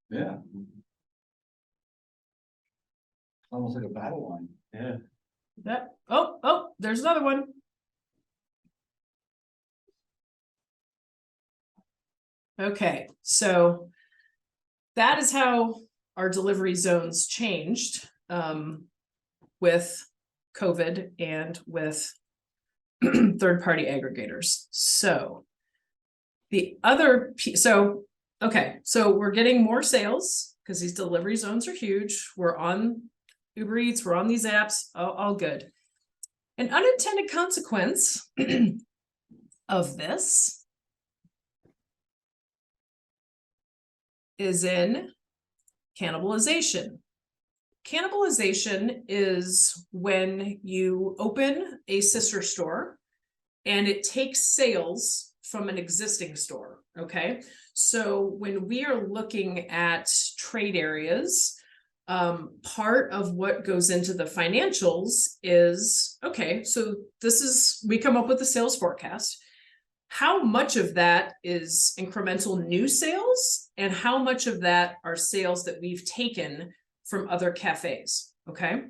Yeah. Almost like a battle line. Yeah. That, oh, there's another one. Okay, so that is how our delivery zones changed with COVID and with third-party aggregators. So the other piece, okay, so we're getting more sales because these delivery zones are huge. We're on Uber Eats, we're on these apps, all good. An unintended consequence of this is in cannibalization. Cannibalization is when you open a sister store and it takes sales from an existing store, okay? So when we are looking at trade areas, part of what goes into the financials is, okay, so we come up with a sales forecast. How much of that is incremental new sales and how much of that are sales that we've taken from other cafes, okay?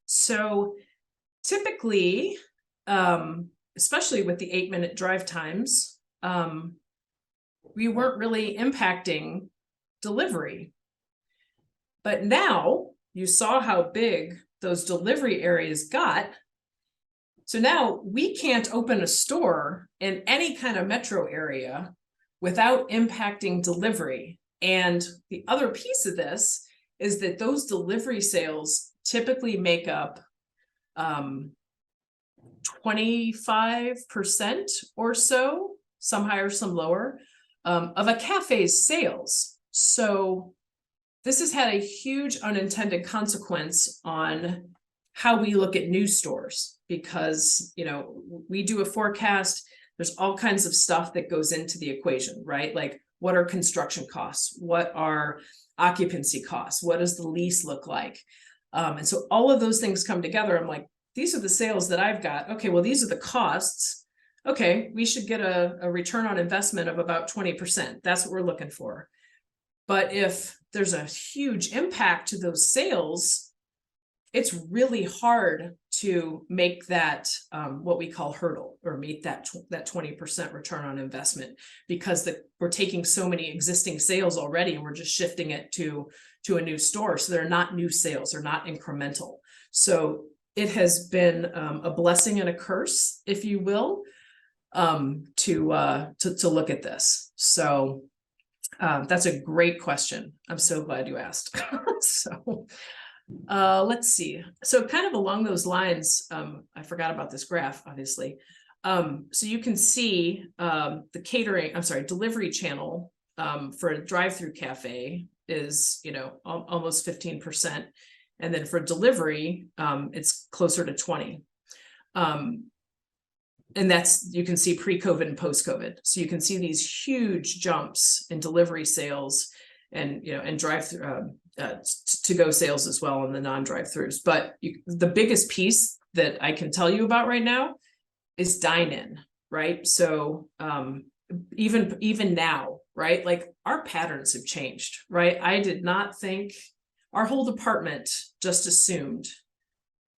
So typically, especially with the 8-minute drive times, we weren't really impacting delivery. But now you saw how big those delivery areas got. So now we can't open a store in any kind of metro area without impacting delivery. And the other piece of this is that those delivery sales typically make up 25% or so, some higher, some lower, of a cafe's sales. So this has had a huge unintended consequence on how we look at new stores, because, you know, we do a forecast, there's all kinds of stuff that goes into the equation, right? Like, what are construction costs? What are occupancy costs? What does the lease look like? And so all of those things come together. I'm like, these are the sales that I've got. Okay, well, these are the costs. Okay, we should get a return on investment of about 20%. That's what we're looking for. But if there's a huge impact to those sales, it's really hard to make that what we call hurdle, or meet that 20% return on investment, because we're taking so many existing sales already and we're just shifting it to a new store. So they're not new sales, they're not incremental. So it has been a blessing and a curse, if you will, to look at this. So that's a great question. I'm so glad you asked. So let's see. So kind of along those lines, I forgot about this graph, obviously. So you can see the delivery channel for a drive-through cafe is, you know, almost 15%. And then for delivery, it's closer to 20. And that's, you can see pre-COVID and post-COVID. So you can see these huge jumps in delivery sales and, you know, and drive-through to-go sales as well in the non-drive-throughs. But the biggest piece that I can tell you about right now is dine-in, right? So even now, right? Like, our patterns have changed, right? I did not think, our whole department just assumed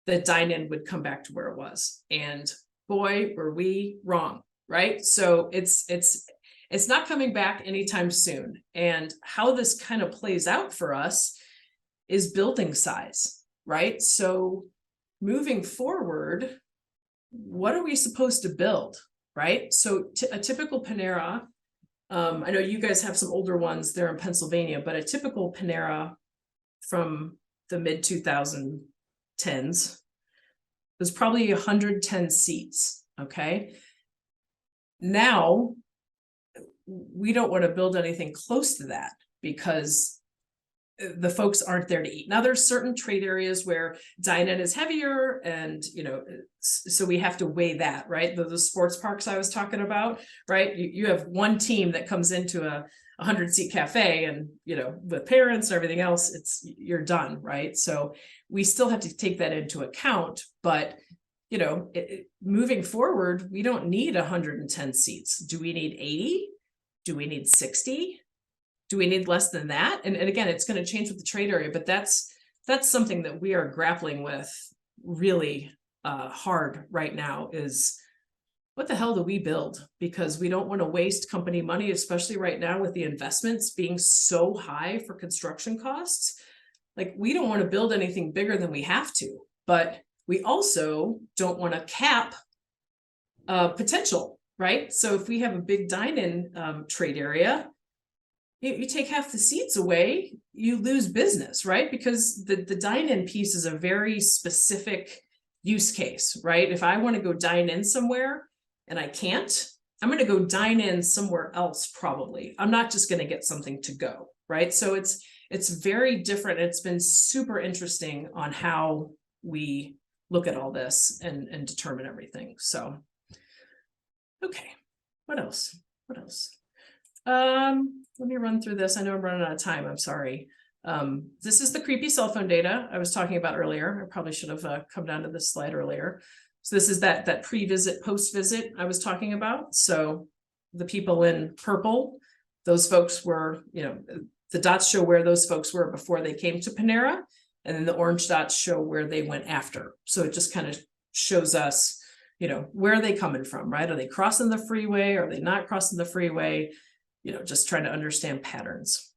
that dine-in would come back to where it was. And boy, were we wrong, right? So it's not coming back anytime soon. And how this kind of plays out for us is building size, right? So moving forward, what are we supposed to build, right? So a typical Panera, I know you guys have some older ones there in Pennsylvania, but a typical Panera from the mid-2010s was probably 110 seats, okay? Now, we don't want to build anything close to that, because the folks aren't there to eat. Now there's certain trade areas where dine-in is heavier and, so we have to weigh that, right? The sports parks I was talking about, right? You have one team that comes into a 100-seat cafe and, with parents and everything else, you're done, right? So we still have to take that into account, but moving forward, we don't need 110 seats. Do we need 80? Do we need 60? Do we need less than that? And again, it's going to change with the trade area, but that's something that we are grappling with really hard right now is what the hell do we build? Because we don't want to waste company money, especially right now with the investments being so high for construction costs. Like we don't want to build anything bigger than we have to, but we also don't want to cap potential, right? So if we have a big dine-in trade area, you take half the seats away, you lose business, right? Because the dine-in piece is a very specific use case, right? If I want to go dine in somewhere and I can't, I'm going to go dine in somewhere else probably. I'm not just going to get something to go, right? So it's very different. It's been super interesting on how we look at all this and determine everything. So, okay, what else? Let me run through this. I know I'm running out of time. I'm sorry. This is the creepy cell phone data I was talking about earlier. I probably should have come down to this slide earlier. So this is that pre-visit, post-visit I was talking about. So the people in purple, those folks were, the dots show where those folks were before they came to Panera, and then the orange dots show where they went after. So it just kind of shows us, where are they coming from, right? Are they crossing the freeway? Are they not crossing the freeway? Just trying to understand patterns.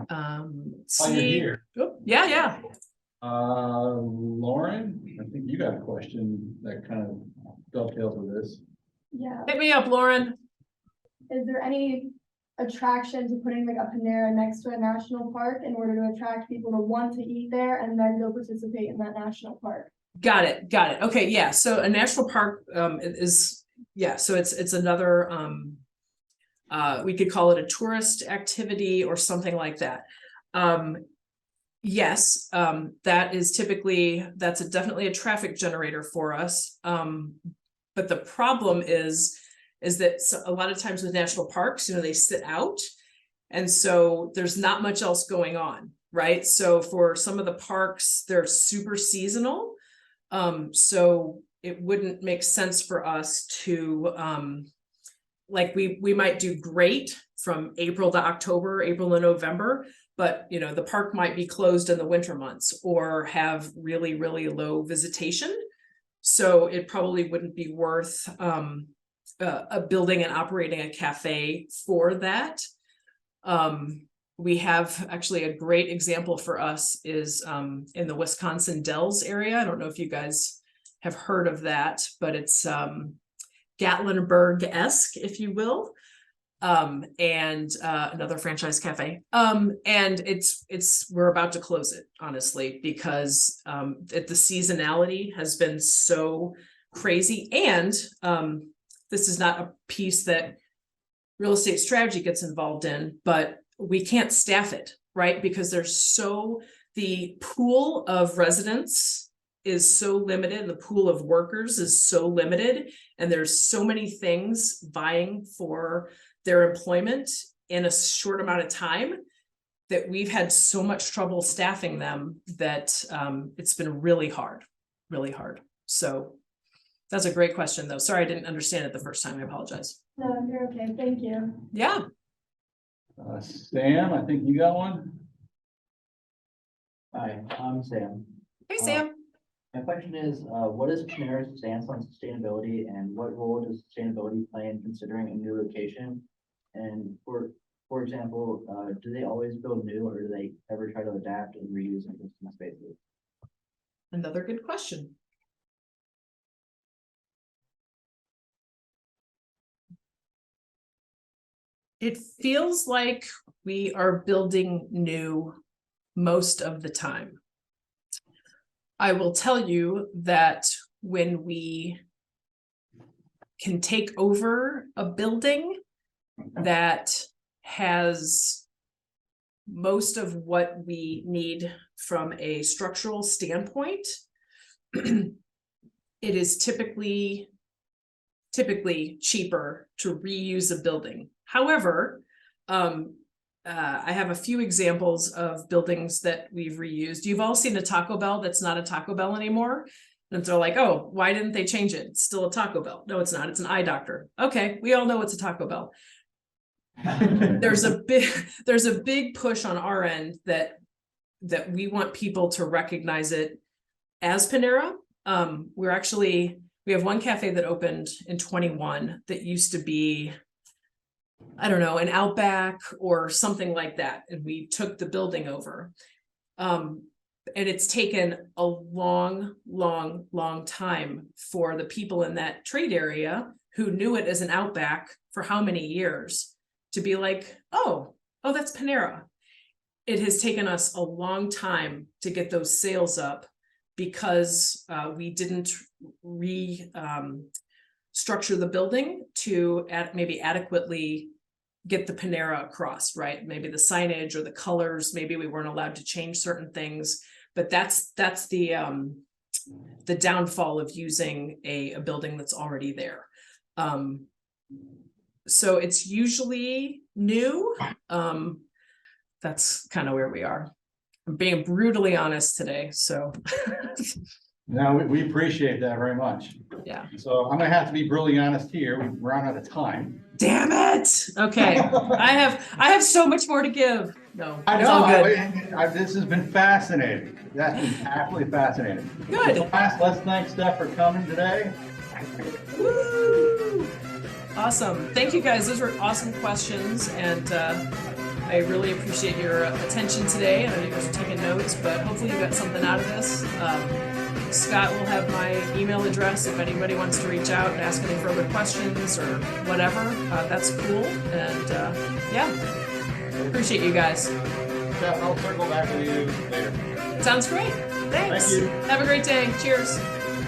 While you're here. Oh, yeah. Lauren, I think you got a question that kind of dovetails with this. Yeah, Hit me up, Lauren. is there any attraction to putting like a Panera next to a national park in order to attract people to want to eat there and then go participate in that national park? Got it. Okay, yeah. So a national park so it's another we could call it a tourist activity or something like that. Yes, that is definitely a traffic generator for us. But the problem is that a lot of times with national parks, they sit out. And so there's not much else going on, right? So for some of the parks, they're super seasonal. So it wouldn't make sense for us to, we might do great from April to October, April to November, but the park might be closed in the winter months or have really, really low visitation. So it probably wouldn't be worth building and operating a cafe for that. We have actually a great example for us is in the Wisconsin Dells area. I don't know if you guys have heard of that, but it's Gatlinburg-esque, if you will. And another franchise cafe. And we're about to close it, honestly, because the seasonality has been so crazy. And this is not a piece that real estate strategy gets involved in, but we can't staff it, right? Because the pool of residents is so limited and the pool of workers is so limited, and there's so many things vying for their employment in a short amount of time that we've had so much trouble staffing them that it's been really hard. So that's a great question though. Sorry, I didn't understand it the first time. I apologize. No, you're okay. Thank you. Yeah. Sam, I think you got one. Hi, I'm Sam. Hey, Sam. My question is, what is Panera's stance on sustainability and what role does sustainability play in considering a new location? And for example, do they always build new or do they ever try to adapt and reuse existing spaces? Another good question. It feels like we are building new most of the time. I will tell you that when we can take over a building that has most of what we need from a structural standpoint, it is typically cheaper to reuse a building. However, I have a few examples of buildings that we've reused. You've all seen a Taco Bell that's not a Taco Bell anymore. And they're like, oh, why didn't they change it? It's still a Taco Bell. No, it's not. It's an eye doctor. Okay, we all know it's a Taco Bell. There's a big push on our end that we want people to recognize it as Panera. We have one cafe that opened in 21 that used to be, I don't know, an Outback or something like that. And we took the building over. And it's taken a long time for the people in that trade area who knew it as an Outback for how many years to be like, oh, that's Panera. It has taken us a long time to get those sales up because we didn't structure the building to maybe adequately get the Panera across, right? Maybe the signage or the colors, maybe we weren't allowed to change certain things, but that's the downfall of using a building that's already there. So it's usually new. That's kind of where we are. I'm being brutally honest today, so. No, we appreciate that very much. Yeah. So I'm gonna have to be brutally honest here. We've run out of time. Damn it. Okay. I have so much more to give. No, I it's all know, good. this has been fascinating. That's been absolutely fascinating. Good. So let's thank Steph for coming today. Woo! Awesome. Thank you guys. Those were awesome questions. And I really appreciate your attention today. I know you guys are taking notes, but hopefully you got something out of this. Scott will have my email address if anybody wants to reach out and ask any further questions or whatever. That's cool. And yeah, appreciate you guys. Steph, I'll circle back with you later. Sounds great. Thanks. Thank you. Have a great day. Cheers.